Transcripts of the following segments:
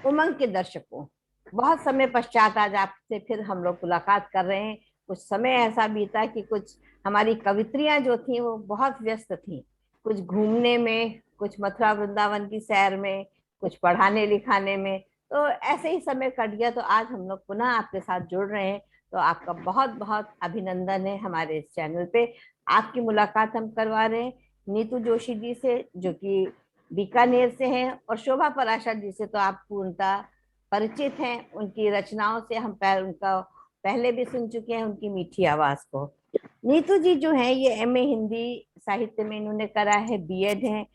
उमंग के दर्शकों, बहुत समय पश्चात आज आपसे फिर हम लोग मुलाकात कर रहे हैं। कुछ समय ऐसा बीता कि कुछ हमारी कवित्रियां जो थी वो बहुत व्यस्त थी, कुछ घूमने में, कुछ मथुरा वृंदावन की सैर में, कुछ पढ़ाने लिखाने में। तो ऐसे ही समय कट गया, तो आज हम लोग पुनः आपके साथ जुड़ रहे हैं। तो आपका बहुत बहुत अभिनंदन है हमारे इस चैनल पे। आपकी मुलाकात हम करवा रहे हैं नीतू जोशी जी से, जो कि बीकानेर से हैं, और शोभा पराशर जी से तो आप पूर्णतः परिचित हैं। उनकी रचनाओं से हम उनका पहले भी सुन चुके हैं, उनकी मीठी आवाज को। नीतू जी जो है ये एमए हिंदी साहित्य में इन्होंने करा है, बीएड है,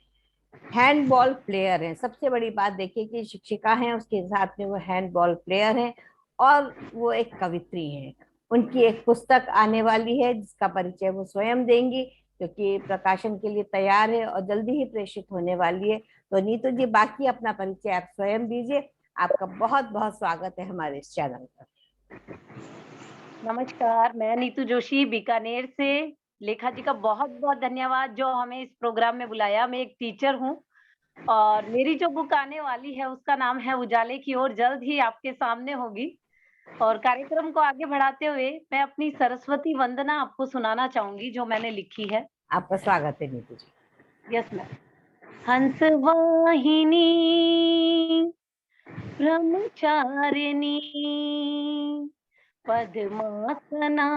हैंडबॉल प्लेयर हैं। सबसे बड़ी बात देखिए कि शिक्षिका हैं, उसके साथ में वो हैंडबॉल प्लेयर हैं, और वो एक कवित्री हैं। उनकी एक पुस्तक आने वाली है जिसका परिचय वो स्वयं देंगी, क्योंकि प्रकाशन के लिए तैयार है और जल्दी ही प्रेषित होने वाली है। तो नीतू जी, बाकी अपना परिचय आप स्वयं दीजिए। आपका बहुत बहुत स्वागत है हमारे इस चैनल पर। नमस्कार, मैं नीतू जोशी बीकानेर से। लेखा जी का बहुत-बहुत धन्यवाद जो हमें इस प्रोग्राम में बुलाया। मैं एक टीचर हूँ और मेरी जो बुक आने वाली है उसका नाम है उजाले की ओर, जल्द ही आपके सामने होगी। और कार्यक्रम को आगे बढ़ाते हुए मैं अपनी सरस्वती वंदना आपको सुनाना चाहूँगी जो मैंने लिखी है। आपका स्वागत है नीतू जी। Yes ma'am. हंस वाहिनी ब्रह्मचारिणी पद्मासना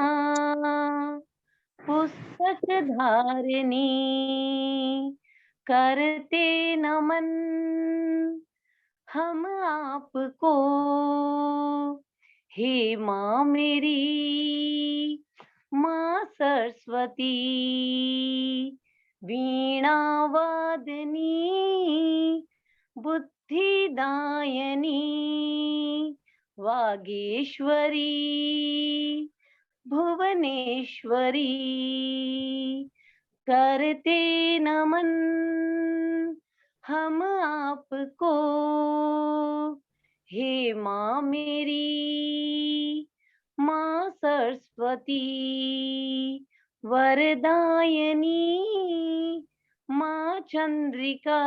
पुस्तक धारिणी करते नमन हम आपको, हे माँ मेरी माँ सरस्वती वीणा वादनी बुद्धिदायनी वागेश्वरी भुवनेश्वरी करते नमन हम आपको, हे माँ मेरी माँ सरस्वती वरदायनी माँ चंद्रिका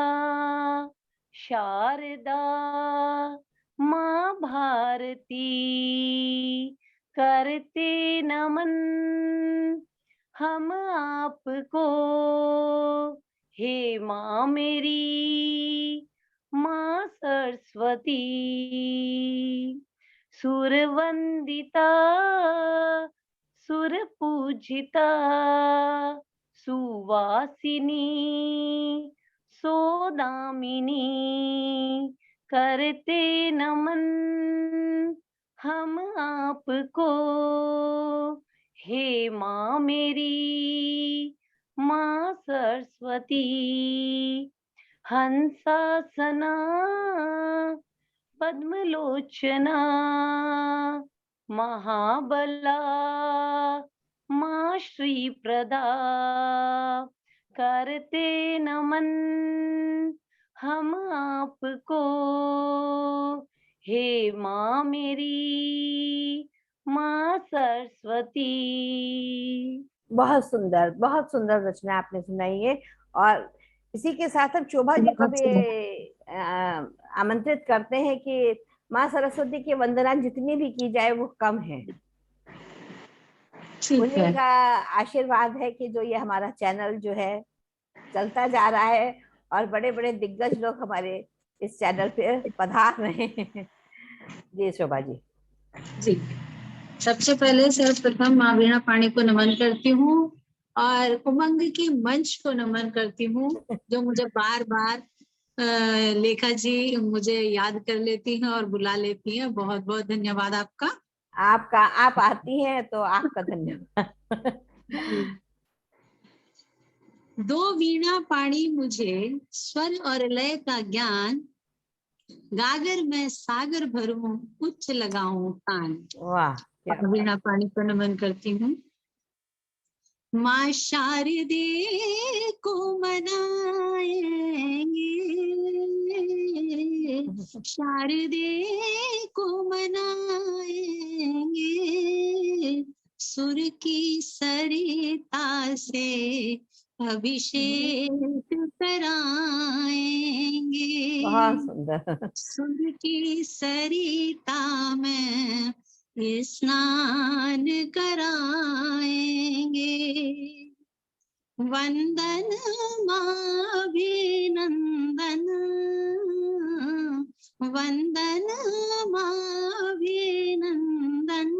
शारदा माँ भारती करते नमन हम आपको, हे माँ मेरी माँ सरस्वती सुरवंदिता सुरपूजिता सुवासिनी सोदामिनी करते नमन हम आपको, हे माँ मेरी माँ सरस्वती हंसासना पद्मलोचना महाबला माँ श्री प्रदा करते नमन हम आपको, हे माँ मेरी माँ सरस्वती। बहुत सुंदर रचना आपने सुनाई है। और इसी के साथ हम शोभा जी को भी आमंत्रित करते हैं कि माँ सरस्वती की वंदना जितनी भी की जाए वो कम है। उन्हीं का आशीर्वाद है कि जो ये हमारा चैनल जो है चलता जा रहा है, और बड़े बड़े दिग्गज लोग हमारे इस चैनल पे पधार रहे हैं। जी शोभा जी। जी, सबसे पहले सर्वप्रथम माँ वीणा पाणी को नमन करती हूँ और उमंग की मंच को नमन करती हूँ, जो मुझे बार बार लेखा जी मुझे याद कर लेती हैं और बुला लेती हैं। बहुत बहुत धन्यवाद आपका। आप आती हैं तो आपका धन्यवाद। दो वीणा पाणी मुझे स्वर और लय का ज्ञान, गागर में सागर भरूं उच्च लगाऊं तान। वाह, वीणा पाणी को नमन करती हूँ। माँ शारदे को मनाएंगे, शारदे को मनाएंगे, सुर की सरिता से अभिषेक कराएंगे। बहुत सुंदर। सुर की सरिता में स्नान कराएंगे। वंदन माभिनंदन, वंदन माभिनंदन,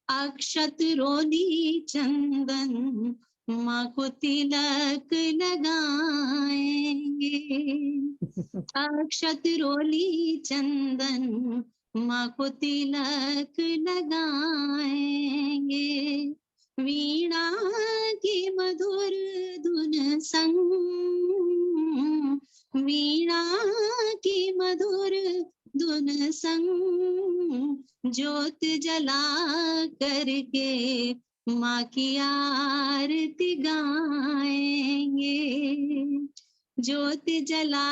अक्षत रोली चंदन माँ को तिलक लगाएंगे। अक्षत रोली चंदन माँ को तिलक लगाएंगे। वीणा की मधुर धुन संग, वीणा की मधुर धुन संग, ज्योत जला करके माँ की आरती गाएंगे। ज्योत जला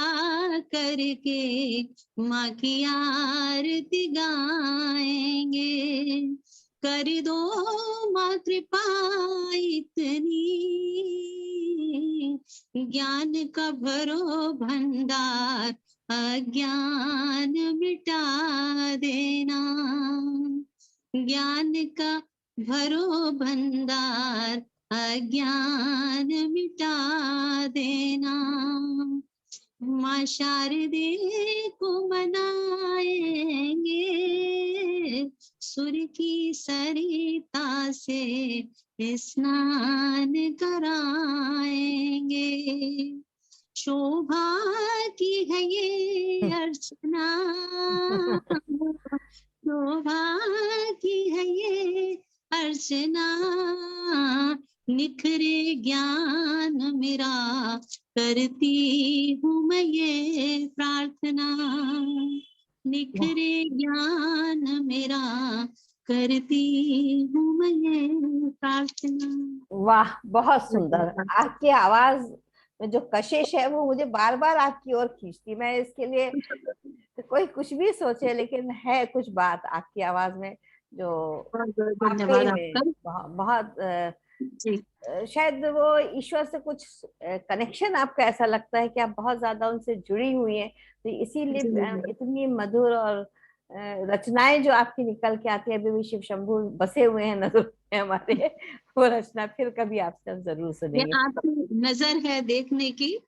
करके माँ की आरती गाएंगे। कर दो माँ कृपा इतनी, ज्ञान का भरो भंडार अज्ञान मिटा देना। ज्ञान का भरो भंडार अज्ञान मिटा देना। माँ शारदे को मनाएंगे, सुर की सरिता से स्नान कराएंगे। शोभा की है ये अर्चना, शोभा की है ये अर्चना, निखरे ज्ञान मेरा करती हूँ मैं ये प्रार्थना। निखरे ज्ञान मेरा करती हूँ मैं ये प्रार्थना। वाह, बहुत सुंदर। आपकी आवाज में जो कशिश है वो मुझे बार बार आपकी ओर खींचती। मैं इसके लिए कोई कुछ भी सोचे, लेकिन है कुछ बात आपकी आवाज में जो बहुत बहुत वाकई धन्यवाद में आपका बहुत जी। शायद वो ईश्वर से कुछ कनेक्शन आपका ऐसा लगता है कि आप बहुत ज्यादा उनसे जुड़ी हुई हैं, तो इसीलिए जी इतनी मधुर और रचनाएं जो आपकी निकल के आती है। अभी भी शिव शंभू बसे हुए हैं नजर में हमारे, वो रचना फिर कभी आपसे हम जरूर ये सुनेंगे। आपकी नजर है देखने की,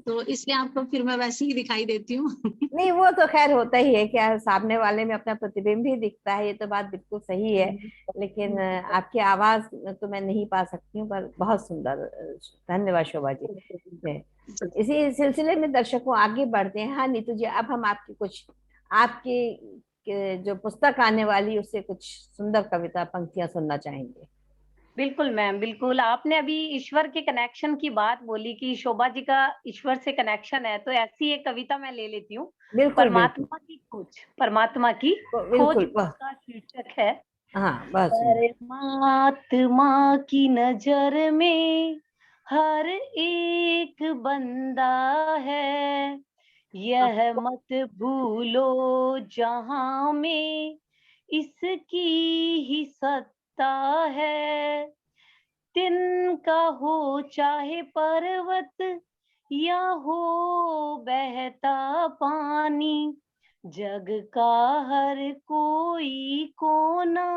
तो इसलिए आपको फिर मैं वैसे ही दिखाई देती हूँ। नहीं, वो तो खैर होता ही है, क्या सामने वाले में अपना प्रतिबिंब ही दिखता है, ये तो बात बिल्कुल सही है। लेकिन आपकी आवाज तो मैं नहीं पा सकती हूँ, पर बहुत सुंदर। धन्यवाद शोभा जी। इसी सिलसिले में दर्शकों आगे बढ़ते हैं। हाँ नीतू जी, अब हम आपकी कुछ, आपकी जो पुस्तक आने वाली उससे कुछ सुंदर कविता पंक्तियां सुनना चाहेंगे। बिल्कुल मैम, बिल्कुल। आपने अभी ईश्वर के कनेक्शन की बात बोली कि शोभा जी का ईश्वर से कनेक्शन है, तो ऐसी एक कविता मैं ले लेती हूँ। बिल्कुल बिल्कुल परमात्मा की खोज, परमात्मा की खोज बिल्कुल। वह, उसका शीर्षक है। हाँ बहुत सुंदर। परमात्मा की नजर में हर एक बंदा है, यह मत भूलो जहां में इसकी ही सत्ता है। तिनका हो चाहे पर्वत या हो बहता पानी, जग का हर कोई कोना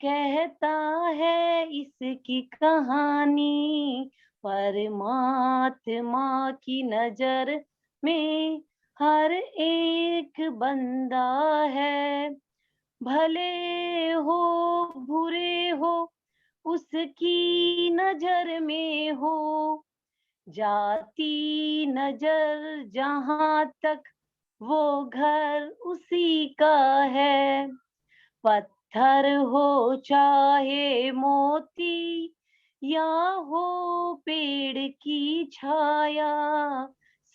कहता है इसकी कहानी। परमात्मा की नजर में हर एक बंदा है, भले हो बुरे हो उसकी नजर में हो, जाती नजर जहां तक वो घर उसी का है। पत्थर हो चाहे मोती या हो पेड़ की छाया,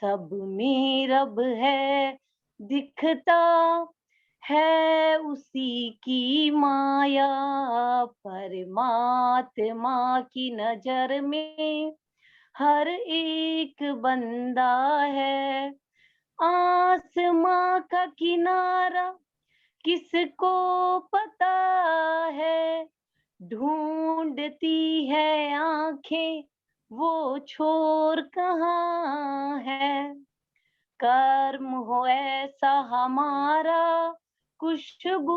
सब में रब है दिखता है उसी की माया। परमात्मा की नजर में हर एक बंदा है, आसमां का किनारा किसको पता है, ढूंढती है आंखें वो छोर कहाँ है। कर्म हो ऐसा हमारा, खुशबू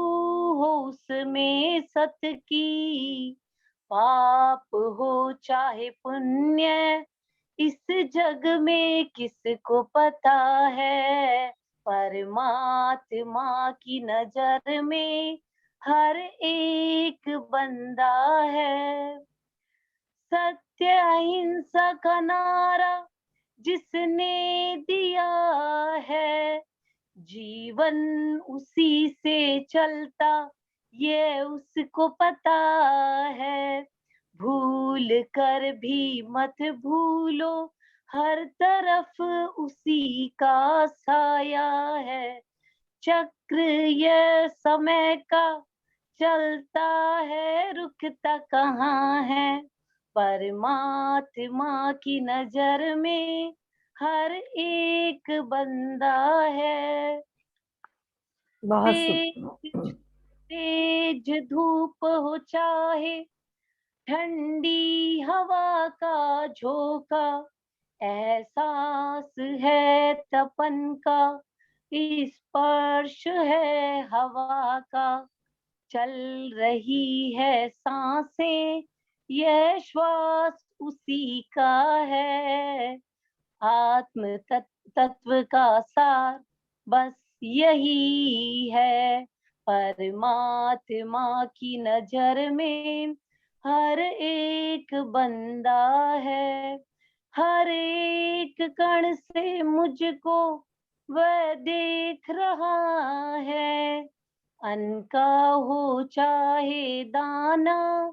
हो उसमें सत की। पाप हो चाहे पुण्य, इस जग में किसको पता है। परमात्मा की नजर में हर एक बंदा है। सत्य अहिंसा का नारा जिसने दिया है, जीवन उसी से चलता ये उसको पता है। भूल कर भी मत भूलो, हर तरफ उसी का साया है। चक्र ये समय का चलता है, रुकता कहाँ है। परमात्मा की नजर में हर एक बंदा है। बहुत तेज तेज धूप हो चाहे ठंडी हवा का झोंका, एहसास है तपन का, स्पर्श है हवा का। चल रही है सांसें, यह श्वास उसी का है। आत्म तत्व का सार बस यही है। परमात्मा की नजर में हर एक बंदा है। हर एक कण से मुझको वह देख रहा है। अन्न का हो चाहे दाना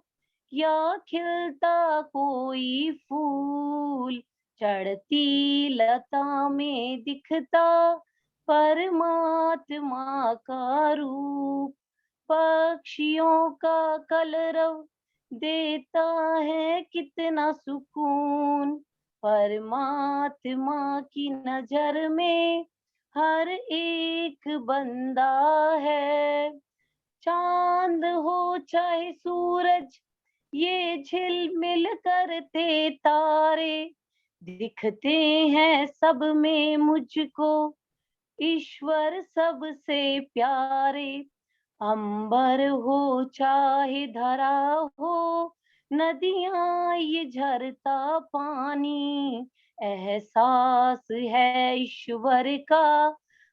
या खिलता कोई फूल, चढ़ती लता में दिखता परमात्मा का रूप। पक्षियों का कलरव देता है कितना सुकून। परमात्मा की नजर में हर एक बंदा है। चांद हो चाहे सूरज, ये झिलमिल करते तारे, दिखते हैं सब में मुझको ईश्वर सबसे प्यारे। अंबर हो चाहे धरा हो, नदियां ये झरता पानी, एहसास है ईश्वर का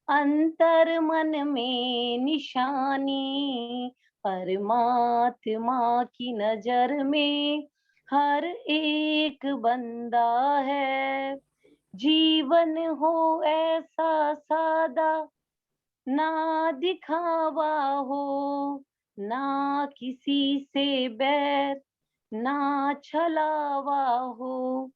अंतर मन में निशानी। परमात्मा की नजर में हर एक बंदा है। जीवन हो ऐसा सादा, ना दिखावा हो, ना किसी से बैर, ना छलावा हो।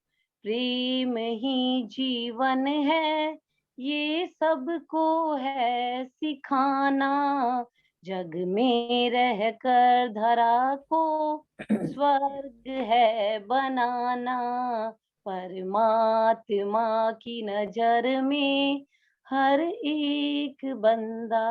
प्रेम ही जीवन है, ये सबको है सिखाना। जग में रहकर धरा को स्वर्ग है बनाना। परमात्मा की नजर में हर एक बंदा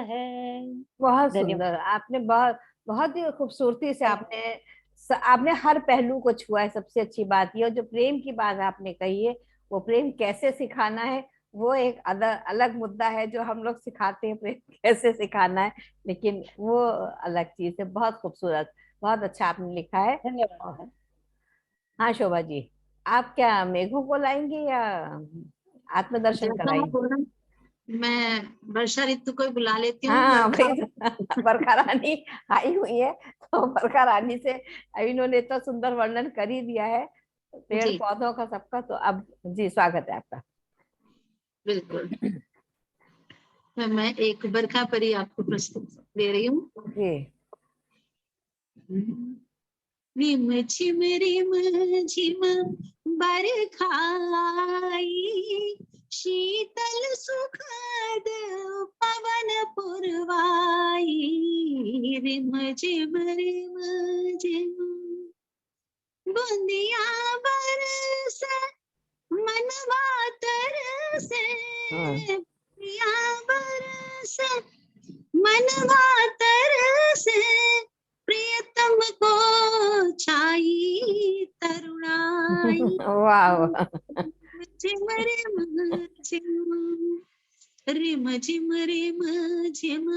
है। बहुत धन्यवाद। सुंदर। आपने बहुत बहुत ही खूबसूरती से आपने हर पहलू को छुआ है। सबसे अच्छी बात ये, और जो प्रेम की बात आपने कही है, वो प्रेम कैसे सिखाना है वो एक अलग अलग मुद्दा है। जो हम लोग सिखाते हैं प्रेम कैसे सिखाना है, लेकिन वो अलग चीज है। बहुत खूबसूरत, बहुत अच्छा आपने लिखा है। धन्यवाद। हाँ शोभा जी, आप क्या मेघों को लाएंगे या आत्मदर्शन जैसा मैं कराएंगे? बोला, मैं वर्षा ऋतु को ही बुला लेती हूँ। हाँ बरखा भाई बरखा रानी आई हुई है, तो बरखा रानी से इन्होंने तो सुंदर वर्णन कर ही दिया है पेड़ जी पौधों का, सबका। तो अब जी स्वागत है आपका। बिल्कुल। तो मैं एक बरखा परी आपको प्रस्तुत दे रही हूँ। जी रिम झिम बरखाई, शीतल सुखद पवन पुरवाई। रिम झिम बूंदिया बरस, मनवा तरसे। हाँ बूंदिया बरस, मनवा तरसे, प्रियतम वाह। झिम रिम झिम, रिम झिम झिम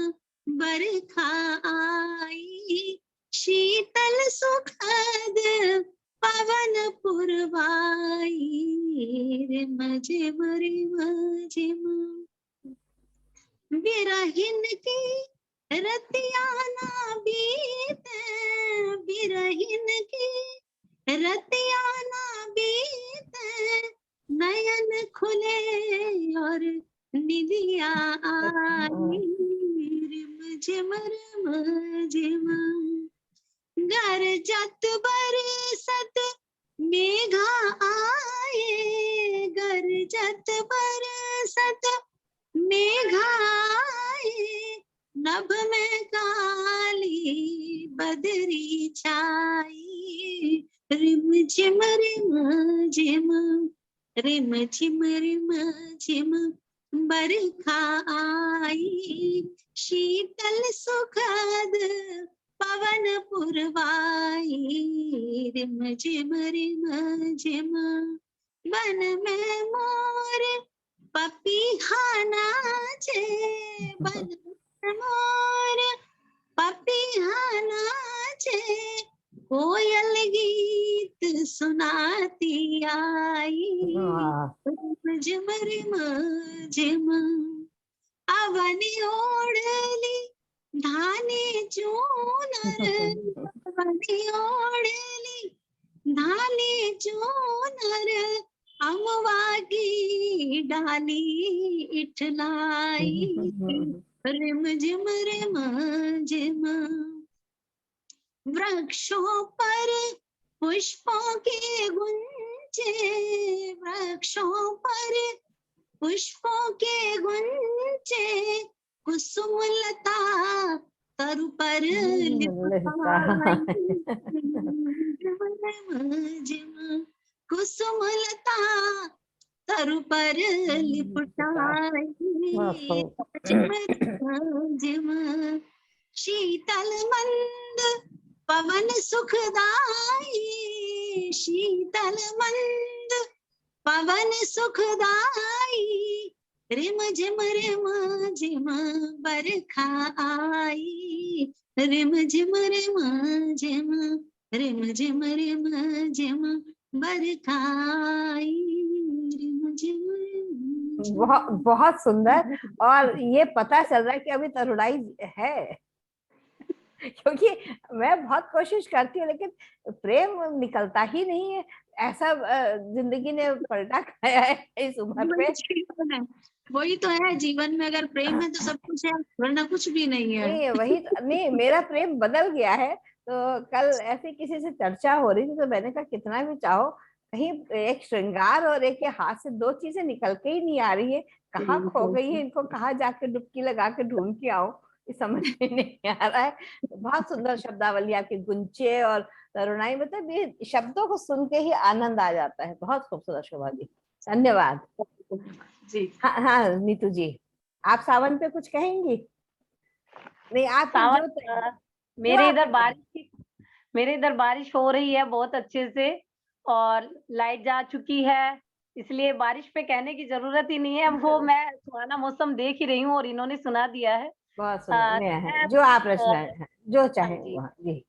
बरखा आई, शीतल सुखद पवन पुरवाई, रिम झिम झिम। बिरहिन की रतिया ना बीते, बिरहिन की रतिया ना बीते, नयन खुले और निदिया आई, रिम झिम झिम। गरजत बरसत मेघा आए, गरजत बरसत मेघा आए, नभ में काली बदरी छाई, रिम झिम झिम, रिम झिम झिम बरखा आई, शीतल सुखद पवन पुरवाई, रिम झिम झिम। वन में मोर पपीहा नाचे, वन में मोर पपीहा नाचे, कोयल गीत सुनाती आई, झिम रिम झिम। अवनी ओढ़ली धानी चूनर, अवनी ओढ़ली धानी चूनर, अमवा की डाली इठलाई, रिम झिम झिम। वृक्षों पर पुष्पों के गुंजे, वृक्षों पर पुष्पों के गुंजे, कुसुम लता तरु पर झिम, कुसुम लता तरु पर लिपटाई, झिम। शीतल मंद पवन सुखदाई, शीतल मंद पवन सुखदाई, रिम झिम झिम बरखा आई, रिम झिम झिम, रिम झिम झिम बरखा आई, रिम झिम। बहुत बहुत सुंदर। और ये पता चल रहा है कि अभी तरुणाई है, क्योंकि मैं बहुत कोशिश करती हूँ लेकिन प्रेम निकलता ही नहीं है। ऐसा जिंदगी ने पलटा खाया है इस उम्र पे। वही तो है, जीवन में अगर प्रेम है तो सब कुछ है, वरना कुछ भी नहीं है। नहीं वही नहीं, मेरा प्रेम बदल गया है। तो कल ऐसे किसी से चर्चा हो रही थी तो मैंने कहा कितना भी चाहो, कहीं एक श्रृंगार और एक के हाथ से दो चीजें निकल के ही नहीं आ रही है। कहाँ खो गई है, इनको कहाँ जाके डुबकी लगा के ढूंढ के आओ, ये समझ में नहीं आ रहा है। बहुत सुंदर शब्दावली आपकी, गुंचे और तरुणाई, मतलब ये शब्दों को सुन के ही आनंद आ जाता है। बहुत खूबसूरत शोभा जी, धन्यवाद जी। हाँ नीतू जी, आप सावन पे कुछ कहेंगी? नहीं आप सावन, मेरे इधर बारिश हो रही है बहुत अच्छे से, और लाइट जा चुकी है, इसलिए बारिश पे कहने की जरूरत ही नहीं है। वो मैं सुहाना मौसम देख ही रही हूँ और इन्होंने सुना दिया है। बहुत सुंदर, जो आप रचना जो चाहे वहाँ जी।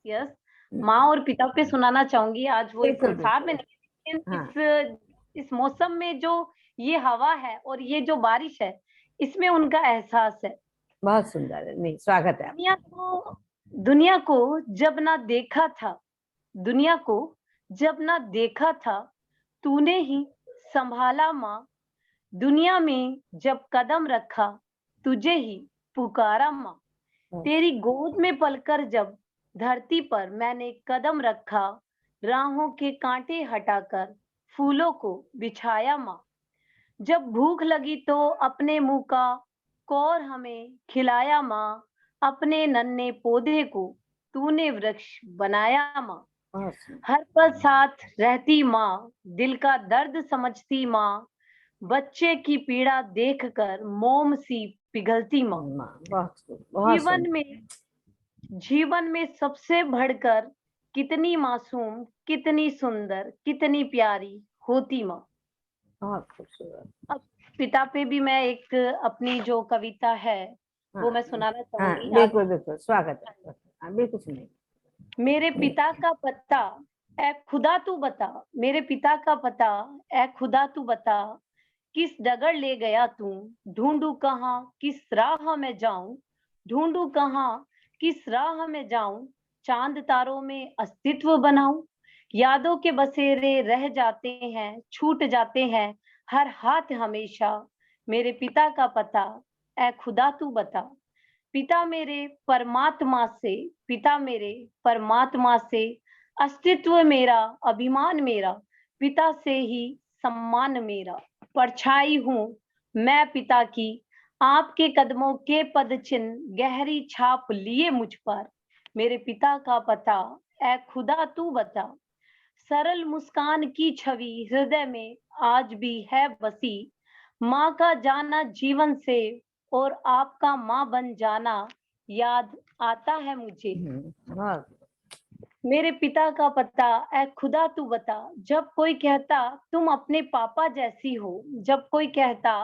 यस, माँ और पिता पे सुनाना चाहूंगी। आज वो इस बिल्कुल संसार में नहीं, लेकिन हाँ। इस मौसम में जो ये हवा है और ये जो बारिश है, इसमें उनका एहसास है। बहुत सुंदर है, नहीं स्वागत है। दुनिया को जब ना देखा था, दुनिया को जब ना देखा था, तूने ही संभाला माँ। दुनिया में जब कदम रखा, तुझे ही पुकारा माँ। तेरी गोद में पलकर जब धरती पर मैंने कदम रखा, राहों के कांटे हटाकर फूलों को बिछाया माँ। जब भूख लगी तो अपने मुंह का कौर हमें खिलाया माँ। अपने नन्हे पौधे को तूने वृक्ष बनाया माँ। हर पल साथ रहती माँ, दिल का दर्द समझती माँ। बच्चे की पीड़ा देखकर मोम सी पिघलती माँ। जीवन में सबसे बढ़कर कितनी मासूम, कितनी सुंदर, कितनी प्यारी होती माँ। बहुत खूबसूरत। अब पिता पे भी मैं एक अपनी जो कविता है वो मैं सुनाना हाँ चाहूंगी। बिल्कुल बिल्कुल, स्वागत है। हाँ, बिल्कुल सुनिए। मेरे पिता का पता ऐ खुदा तू बता, मेरे पिता का पता ऐ खुदा तू बता, किस डगर ले गया तू, ढूंढू कहाँ किस राह में जाऊं, ढूंढू कहाँ किस राह में जाऊं, चांद तारों में अस्तित्व बनाऊं, यादों के बसेरे रह जाते हैं, छूट जाते हैं हर हाथ हमेशा, मेरे पिता का पता ऐ खुदा तू बता। पिता मेरे परमात्मा से, पिता मेरे परमात्मा से, अस्तित्व मेरा, अभिमान मेरा, पिता से ही सम्मान मेरा, परछाई हूँ मैं पिता की, आपके कदमों के पद चिन्ह गहरी छाप लिए मुझ पर, मेरे पिता का पता ऐ खुदा तू बता। सरल मुस्कान की छवि हृदय में आज भी है बसी, माँ का जाना जीवन से और आपका माँ बन जाना याद आता है मुझे, बहुत। मेरे पिता का पता ऐ खुदा तू बता। जब कोई कहता तुम अपने पापा जैसी हो, जब कोई कहता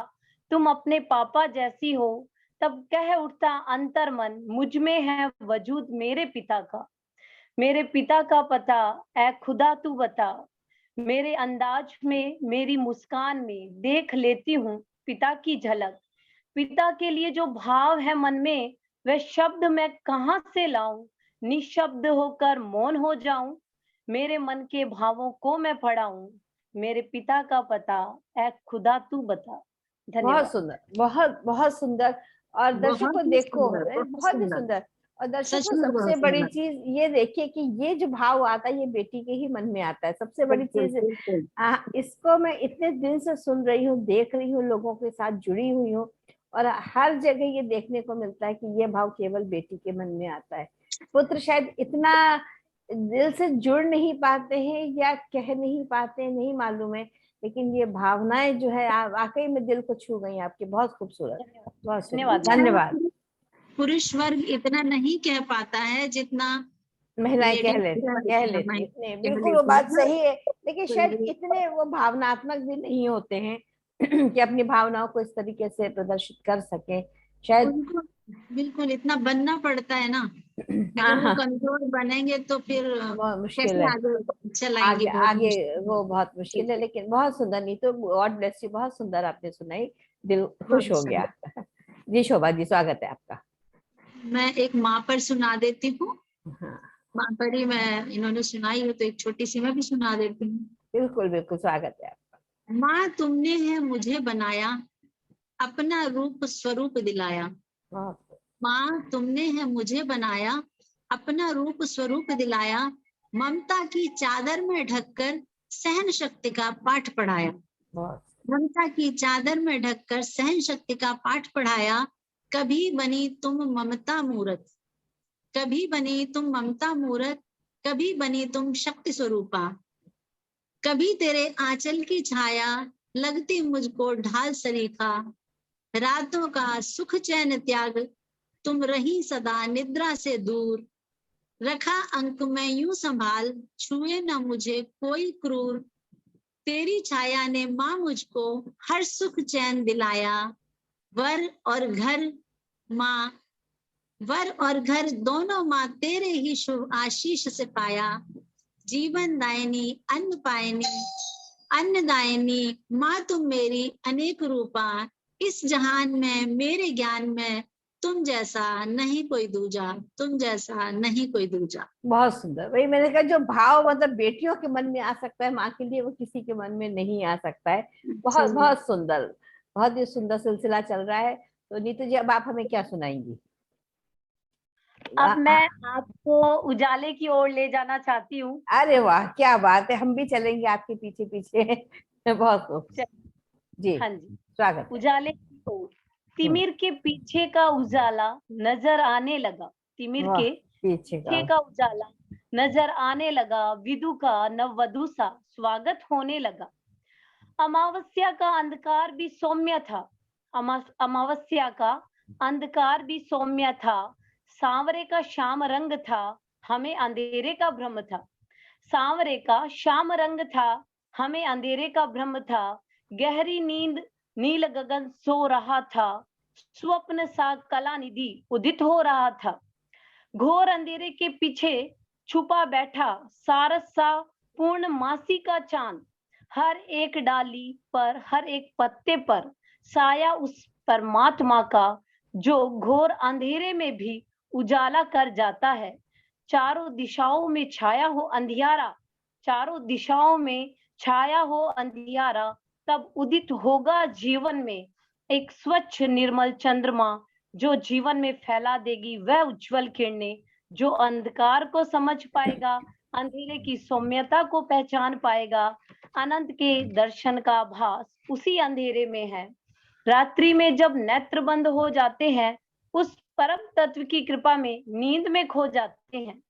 तुम अपने पापा जैसी हो, तब कह उठता अंतर मन मुझ में है वजूद मेरे पिता का, मेरे पिता का पता ऐ खुदा तू बता। मेरे अंदाज में, मेरी मुस्कान में देख लेती हूँ पिता की झलक, पिता के लिए जो भाव है मन में वह शब्द मैं कहाँ से लाऊं, निशब्द होकर मौन हो जाऊं, मेरे मन के भावों को मैं पढ़ाऊं, मेरे पिता का पता ऐ खुदा तू बता। बहुत धन्यवाद। सुंदर, बहुत बहुत सुंदर। और बहुत दर्शकों ही देखो, सुंदर, बहुत बहुत ही सुंदर। सुंदर। और सच दर्शकों में सबसे बहुत बड़ी सुंदर। चीज ये देखिए कि ये जो भाव आता है ये बेटी के ही मन में आता है, सबसे बड़ी बिल्कुल चीज। बिल्कुल। इसको मैं इतने दिन से सुन रही हूँ, देख रही हूँ, लोगों के साथ जुड़ी हुई हूँ, और हर जगह ये देखने को मिलता है कि ये भाव केवल बेटी के मन में आता है। पुत्र शायद इतना दिल से जुड़ नहीं पाते हैं या कह नहीं पाते हैं, नहीं मालूम है, लेकिन ये भावनाएं जो है वाकई में दिल को छू गई आपकी। बहुत खूबसूरत, बहुत सुंदर, धन्यवाद। धन्यवाद। पुरुष वर्ग इतना नहीं कह पाता है जितना महिलाएं लेडीज कह लेती है, नहीं कह बिल्कुल वो लेती बात है। सही है। लेकिन शायद इतने वो भावनात्मक भी नहीं होते हैं कि अपनी भावनाओं को इस तरीके से प्रदर्शित कर सके शायद। उनको बिल्कुल इतना बनना पड़ता है ना, हाँ अगर वो हाँ, कमजोर बनेंगे तो फिर बहुत मुश्किल कैसे है। आगे चलाएंगे, आगे बहुत आगे वो मुश्किल बहुत मुश्किल है, लेकिन बहुत सुंदर। नहीं तो गॉड ब्लेस यू, बहुत सुंदर आपने सुनाई, दिल खुश हो गया। जी शोभा जी, स्वागत है आपका। मैं एक माँ पर सुना देती हूँ। हाँ माँ पर ही मैं, इन्होंने सुनाई है तो एक छोटी सी मैं भी सुना देती हूँ। बिल्कुल बिल्कुल, स्वागत है आपका। माँ तुमने है मुझे बनाया, अपना रूप स्वरूप दिलाया। बहुत माँ तुमने है मुझे बनाया, अपना रूप स्वरूप दिलाया। ममता की चादर में ढककर सहन शक्ति का पाठ पढ़ाया। बहुत ममता की चादर में ढककर सहन शक्ति का पाठ पढ़ाया। कभी बनी तुम ममता मूरत, कभी बनी तुम ममता मूरत, कभी बनी तुम शक्ति स्वरूपा। कभी तेरे आंचल की छाया लगती मुझको ढाल सरीखा। रातों का सुख चैन त्याग तुम रही सदा निद्रा से दूर। रखा अंक में यूं संभाल, छुए न मुझे कोई क्रूर। तेरी छाया ने माँ मुझको हर सुख चैन दिलाया। वर और घर माँ, वर और घर दोनों माँ तेरे ही शुभ आशीष से पाया। जीवन दायनी अन्न पायनी, अन्नदायिनी माँ तुम मेरी अनेक रूपा। इस जहान में मेरे ज्ञान में तुम जैसा नहीं कोई दूजा, तुम जैसा नहीं कोई दूजा। बहुत सुंदर। वही मैंने कहा, जो भाव मतलब बेटियों के मन में आ सकता है माँ के लिए, वो किसी के मन में नहीं आ सकता है। बहुत बहुत सुंदर, बहुत ही सुंदर सिलसिला चल रहा है। तो नीतू जी, अब आप हमें क्या सुनाएंगी? अब मैं आपको उजाले की ओर ले जाना चाहती हूँ। अरे वाह, क्या बात है, हम भी चलेंगे आपके पीछे पीछे। बहुत खूब जी, हाँ जी। स्वागत है। उजाले की ओर। तिमिर के पीछे का उजाला नजर आने लगा, तिमिर वाह, के पीछे का पीछे का उजाला नजर आने लगा, विदु का नववधु सा स्वागत होने लगा। अमावस्या का अंधकार भी सौम्य था, अमावस्या का अंधकार भी सौम्य था, सांवरे का श्याम रंग था, हमें अंधेरे का भ्रम था। सांवरे का श्याम रंग था, हमें अंधेरे का भ्रम था। गहरी नींद नील गगन सो रहा था, स्वप्न सा कलानिधि उदित हो रहा था। घोर अंधेरे के पीछे छुपा बैठा सारस सा पूर्णमासी का चांद, हर एक डाली पर, हर एक पत्ते पर साया उस परमात्मा का, जो घोर अंधेरे में भी उजाला कर जाता है। चारों दिशाओं में छाया हो अंधियारा, चारों दिशाओं में छाया हो अंधियारा, तब उदित होगा जीवन में एक स्वच्छ निर्मल चंद्रमा, जो जीवन में फैला देगी वह उज्जवल किरणें। जो अंधकार को समझ पाएगा, अंधेरे की सौम्यता को पहचान पाएगा, अनंत के दर्शन का आभास उसी अंधेरे में है। रात्रि में जब नेत्र बंद हो जाते हैं, उस परम तत्व की कृपा में नींद में खो जाते हैं।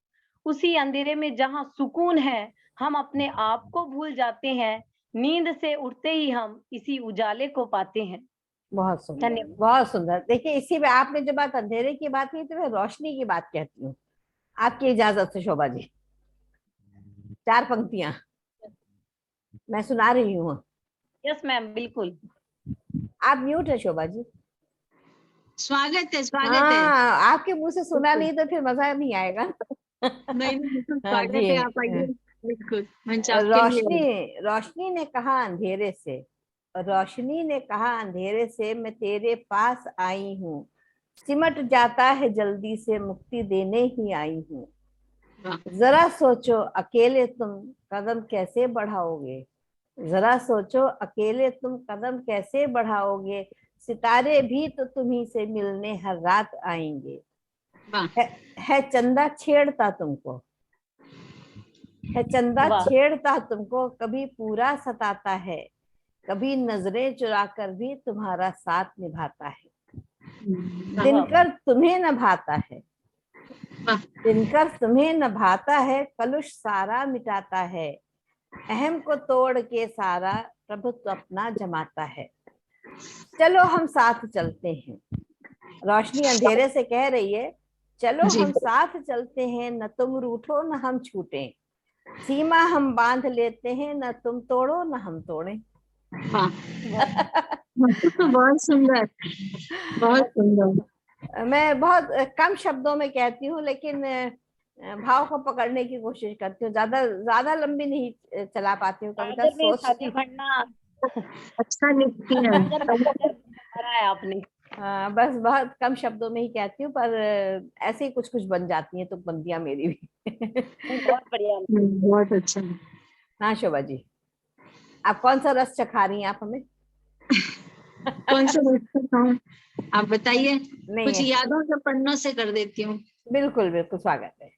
उसी अंधेरे में जहां सुकून है, हम अपने आप को भूल जाते हैं। नींद से उठते ही हम इसी उजाले को पाते हैं। बहुत सुंदर, धन्यवाद। बहुत सुंदर। देखिए, इसी में आपने जो बात अंधेरे की बात की, तो मैं रोशनी की बात कहती हूँ, आपकी इजाजत से शोभा जी। 4 पंक्तियां मैं सुना रही हूँ। यस मैम, बिल्कुल। आप म्यूट है शोभा जी। स्वागत है, स्वागत है। हाँ, आपके मुंह से सुना नहीं तो फिर मजा नहीं आएगा। नहीं, बिल्कुल हाँ स्वागत जी। है, आप आइए। बिल्कुल, मंच आपके लिए रोशनी है। रोशनी ने कहा अंधेरे से, रोशनी ने कहा अंधेरे से, मैं तेरे पास आई हूँ। सिमट जाता है जल्दी से, मुक्ति देने ही आई हूँ। वाह, जरा सोचो अकेले तुम कदम कैसे बढ़ाओगे, जरा सोचो अकेले तुम कदम कैसे बढ़ाओगे। सितारे भी तो तुम्ही से मिलने हर रात आएंगे। वाह, है चंदा छेड़ता तुमको, है चंदा वाह, छेड़ता तुमको, कभी पूरा सताता है, कभी नजरें चुरा कर भी तुम्हारा साथ निभाता है। दिनकर तुम्हें न भाता है, वाह, दिनकर तुम्हें न भाता है, कलुष सारा मिटाता है। अहम को तोड़ के सारा प्रभुत्व अपना जमाता है। चलो हम साथ चलते हैं, रोशनी अंधेरे से कह रही है, चलो जी, हम साथ चलते हैं, न तुम रूठो न हम छूटें। सीमा हम बांध लेते हैं, न तुम तोड़ो न हम तोड़ें। वाह। बहुत सुंदर, बहुत सुंदर। मैं बहुत कम शब्दों में कहती हूँ, लेकिन भाव को पकड़ने की कोशिश करती हूँ। ज्यादा ज्यादा लंबी नहीं चला पाती हूँ कविता, सागर में सोचती सागर भरना, अच्छा लिखती हैं। सागर में सागर भरा है आपने। बस बहुत कम शब्दों में ही कहती हूँ, पर ऐसे ही कुछ कुछ बन जाती हैं तो बंदियां मेरी भी। नहीं, बहुत बढ़िया। बहुत अच्छा। हाँ शोभा जी, आप कौन सा रस चखा रही हैं आप हमें? कौन सा बताऊं? आप बताइए। नहीं कुछ है, यादों के पन्नों से कर देती हूँ। बिल्कुल बिल्कुल, स्वागत है।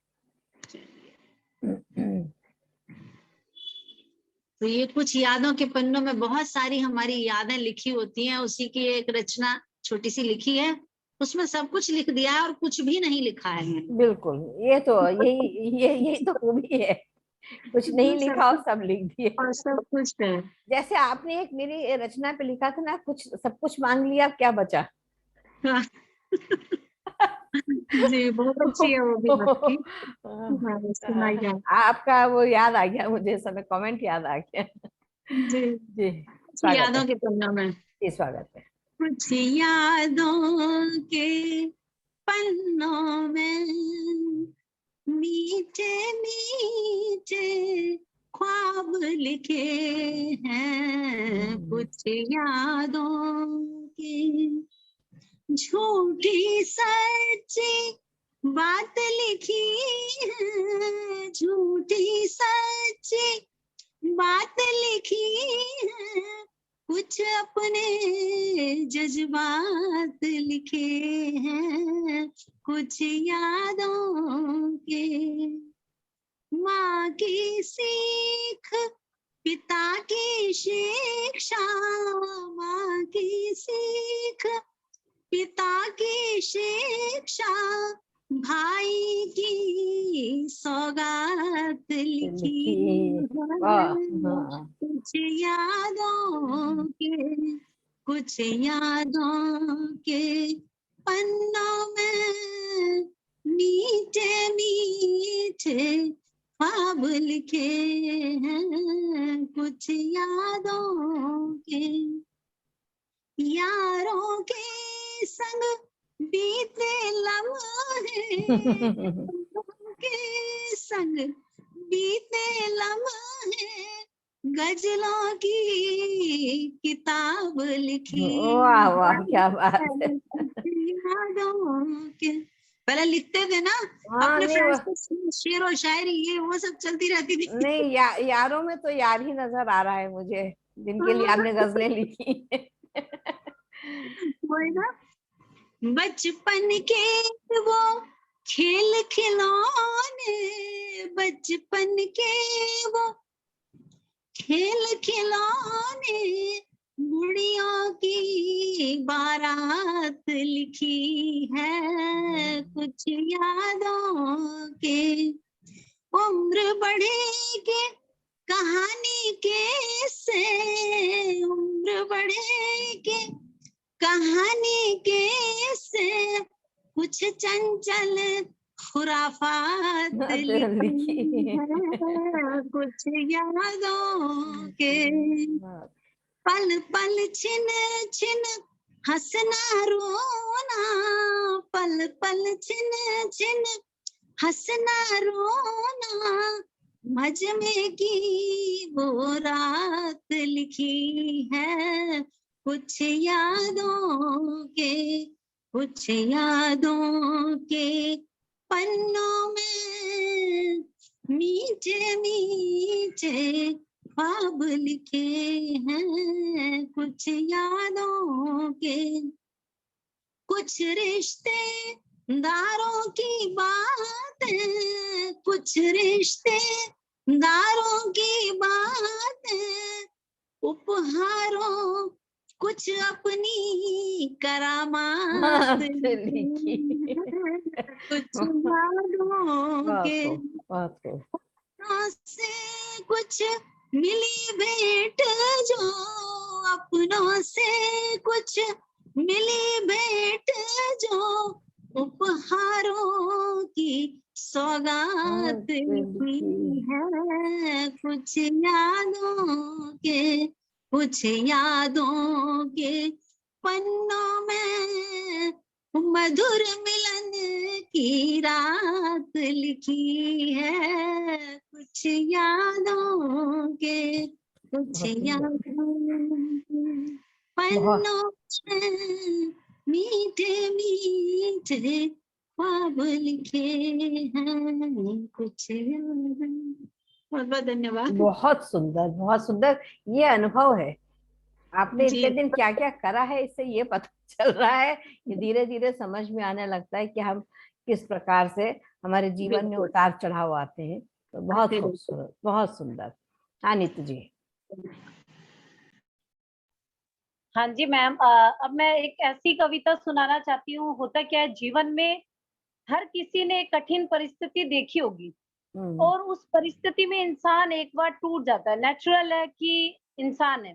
तो ये कुछ यादों के पन्नों में बहुत सारी हमारी यादें लिखी होती हैं, उसी की एक रचना छोटी सी लिखी है। उसमें सब कुछ लिख दिया है और कुछ भी नहीं लिखा है। बिल्कुल, ये तो यही तो खूबी है, कुछ नहीं सब लिखा और कुछ, सब लिख दिए। और सब कुछ है। जैसे आपने एक मेरी रचना पे लिखा था ना, कुछ सब कुछ मांग लिया, अब क्या बचा। हाँ। जी, बहुत अच्छी है वो भी आपकी। हाँ, सुनाइए। आपका वो याद आ गया मुझे, समय कमेंट याद आ गया। जी, जी, कुछ स्वागत है यादों के पन्नों में। जी, स्वागत है। कुछ यादों के पन्नों में मीठे मीठे ख्वाब लिखे हैं। कुछ यादों के झूठी सच्ची बात लिखी है, झूठी सच्ची बात लिखी है। कुछ अपने जज्बात लिखे हैं। कुछ यादों के माँ की सीख, पिता की शिक्षा, माँ की सीख, पिता की शिक्षा, भाई की सौगात लिखी है। हाँ, कुछ यादों के, कुछ यादों के पन्नों में मीठे मीठे ख्वाब लिखे हैं कुछ यादों के, यारों के संग बीते लम्हे, के संग बीते लम्हे, गजलों की किताब लिखी। वाह वाह, क्या बात है। यादों के, पहले लिखते थे ना हाँ, अपने नहीं फ्रेंड्स को शेर और शायरी, ये वो सब चलती रहती थी। नहीं, यारों में तो यार ही नजर आ रहा है मुझे, जिनके लिए आपने गजलें लिखी है। वही ना, बचपन के वो खेल खिलौने, बचपन के वो खेल खिलौने, गुड़ियों की बारात लिखी है कुछ यादों के। उम्र बढ़ेगी कहानी के से, उम्र बढ़ेगी कहानी के से, कुछ चंचल खुराफात लिखी है कुछ यादों के। पल पल छिन छिन हंसना रोना, पल पल छिन छिन हंसना रोना, मजमे की वो रात लिखी है कुछ यादों के, कुछ यादों के पन्नों में मीठे मीठे ख्वाब लिखे हैं कुछ यादों के। कुछ रिश्तेदारों की बातें, कुछ रिश्तेदारों की बातें, उपहारों कुछ अपनी करामात लिखी। कुछ यादों के। से कुछ मिली भेंट जो, अपनों से कुछ मिली भेंट जो, उपहारों की सौगात लिखी है कुछ यादों के, कुछ यादों के पन्नों में मधुर मिलन की रात लिखी है कुछ यादों के, कुछ यादों के पन्नों में मीठे मीठे ख्वाब लिखे हैं कुछ यादों। बहुत बहुत धन्यवाद। बहुत सुंदर, बहुत सुंदर। ये अनुभव है, आपने जी इतने दिन क्या क्या करा है, इससे ये पता चल रहा है, ये धीरे धीरे समझ में आने लगता है कि हम किस प्रकार से हमारे जीवन में बिल्कुल उतार चढ़ाव आते हैं। तो बहुत बिल्कुल। खूबसूरत, बहुत सुंदर। हाँ नीतू जी। हाँ जी मैम, अब मैं एक ऐसी कविता सुनाना चाहती हूँ। होता क्या है, जीवन में हर किसी ने एक कठिन परिस्थिति देखी होगी और उस परिस्थिति में इंसान एक बार टूट जाता है। नेचुरल है कि इंसान है।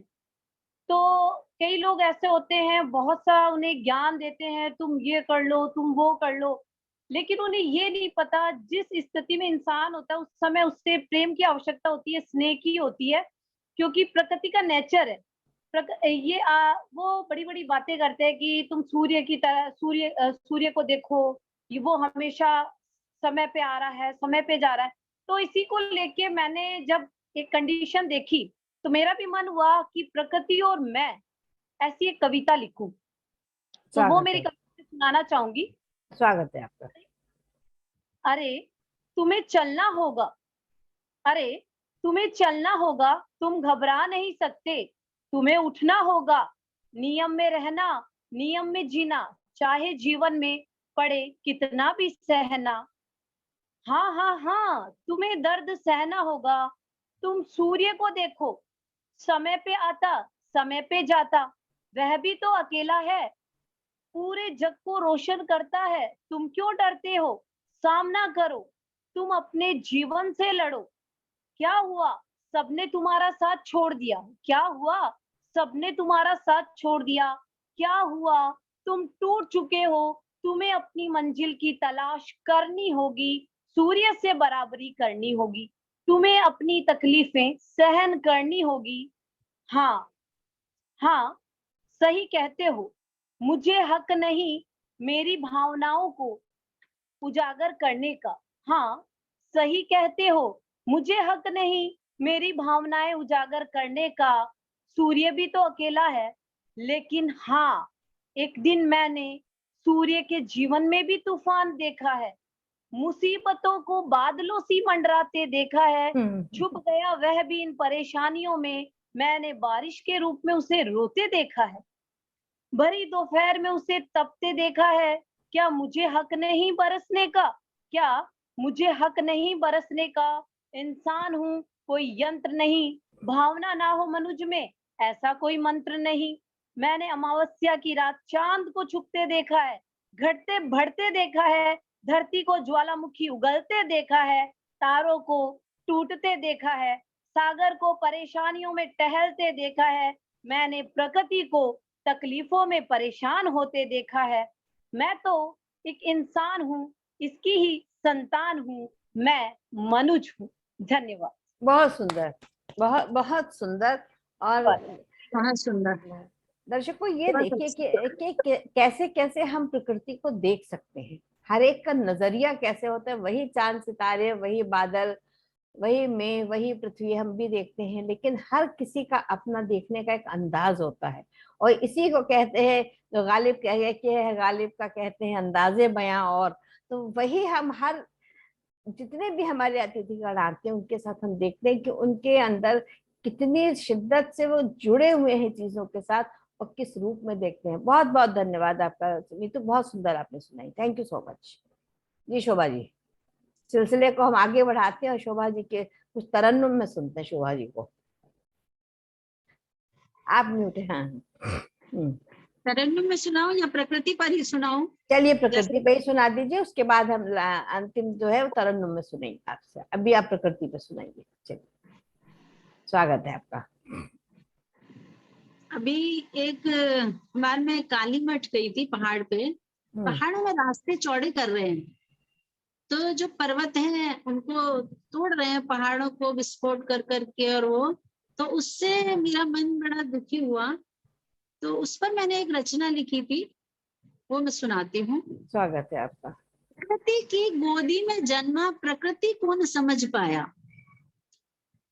तो कई लोग ऐसे होते हैं, बहुत सा उन्हें ज्ञान देते हैं, तुम ये कर लो, तुम वो कर लो, लेकिन उन्हें ये नहीं पता जिस स्थिति में इंसान होता है उस समय उससे प्रेम की आवश्यकता होती है, स्नेह की होती है, क्योंकि प्रकृति का नेचर है। ये वो बड़ी-बड़ी बातें करते हैं कि तुम सूर्य की तरह सूर्य को देखो, ये वो हमेशा समय पे आ रहा है, समय पे जा रहा है। तो इसी को लेके मैंने जब एक कंडीशन देखी, तो मेरा भी मन हुआ कि प्रकृति और मैं ऐसी एक कविता लिखूं। तो वो स्वागत मेरी है, कविता सुनाना चाहूंगी। स्वागत है आपका। अरे तुम्हें चलना होगा, अरे तुम्हें चलना होगा, तुम घबरा नहीं सकते, तुम्हें उठना होगा, नियम में रहना, नियम में जीना, चाहे जीवन में पड़े कितना भी सहना। हाँ हाँ हाँ, तुम्हें दर्द सहना होगा, तुम सूर्य को देखो, समय पे आता, समय पे जाता, वह भी तो अकेला है, पूरे जग को रोशन करता है। तुम क्यों डरते हो, सामना करो, तुम अपने जीवन से लड़ो। क्या हुआ, सबने तुम्हारा साथ छोड़ दिया, क्या हुआ, सबने तुम्हारा साथ छोड़ दिया, क्या हुआ, तुम टूट चुके हो, तुम्हें अपनी मंजिल की तलाश करनी होगी, सूर्य से बराबरी करनी होगी, तुम्हें अपनी तकलीफें सहन करनी होगी। हाँ, हाँ, सही कहते हो, मुझे हक नहीं मेरी भावनाओं को उजागर करने का। हाँ, सही कहते हो, मुझे हक नहीं मेरी भावनाएं उजागर करने का। सूर्य भी तो अकेला है, लेकिन हाँ, एक दिन मैंने सूर्य के जीवन में भी तूफान देखा है, मुसीबतों को बादलों सी मंडराते देखा है। छुप गया वह भी इन परेशानियों में, मैंने बारिश के रूप में उसे रोते देखा है, भरी दोपहर में उसे तपते देखा है। क्या मुझे हक नहीं बरसने का? क्या मुझे हक नहीं बरसने का? इंसान हूँ, कोई यंत्र नहीं, भावना ना हो मनुज में, ऐसा कोई मंत्र नहीं। मैंने अमावस्या की रात चांद को छुपते देखा है, घटते बढ़ते देखा है, धरती को ज्वालामुखी उगलते देखा है, तारों को टूटते देखा है, सागर को परेशानियों में टहलते देखा है। मैंने प्रकृति को तकलीफों में परेशान होते देखा है। मैं तो एक इंसान हूँ, इसकी ही संतान हूँ, मैं मनुज हूँ। धन्यवाद। बहुत सुंदर, बहुत बहुत सुंदर। और बहुत सुंदर। दर्शकों ये देखिए कि कैसे कैसे हम प्रकृति को देख सकते हैं, हर एक का नजरिया कैसे होता है। वही चांद सितारे, वही बादल, वही मेघ, वही पृथ्वी हम भी देखते हैं, लेकिन हर किसी का अपना देखने का एक अंदाज होता है। और इसी को कहते हैं, जो गालिब कह के है, गालिब का कहते हैं अंदाजे बयां। और तो वही हम हर जितने भी हमारे अतिथिगण आते हैं उनके साथ हम देखते हैं कि उनके अंदर कितनी शिद्दत से वो जुड़े हुए हैं चीजों के साथ, और किस रूप में देखते हैं। बहुत बहुत धन्यवाद आपका नीतू, बहुत सुंदर आपने सुनाई। Thank you so much. जी शोभा जी, सिलसिले को हम आगे बढ़ाते हैं और शोभा जी के कुछ तरन्नुम में सुनते हैं। शोभा जी को आप म्यूट हैं। हाँ, तरन्नुम में सुनाऊं या प्रकृति पर ही सुनाऊं? चलिए प्रकृति पे ही सुना दीजिए, उसके बाद हम अंतिम जो है वो तरन्नुम में सुनेंगे आपसे। अभी आप प्रकृति पे सुनाइए। चलिए, स्वागत है आपका। अभी एक बार मैं काली मठ गई थी पहाड़ पे। पहाड़ों में रास्ते चौड़े कर रहे हैं, तो जो पर्वत हैं उनको तोड़ रहे हैं, पहाड़ों को विस्फोट कर करके, और वो तो उससे मेरा मन बड़ा दुखी हुआ। तो उस पर मैंने एक रचना लिखी थी, वो मैं सुनाती हूँ। स्वागत है आपका। प्रकृति की गोदी में जन्मा प्रकृति को न समझ पाया,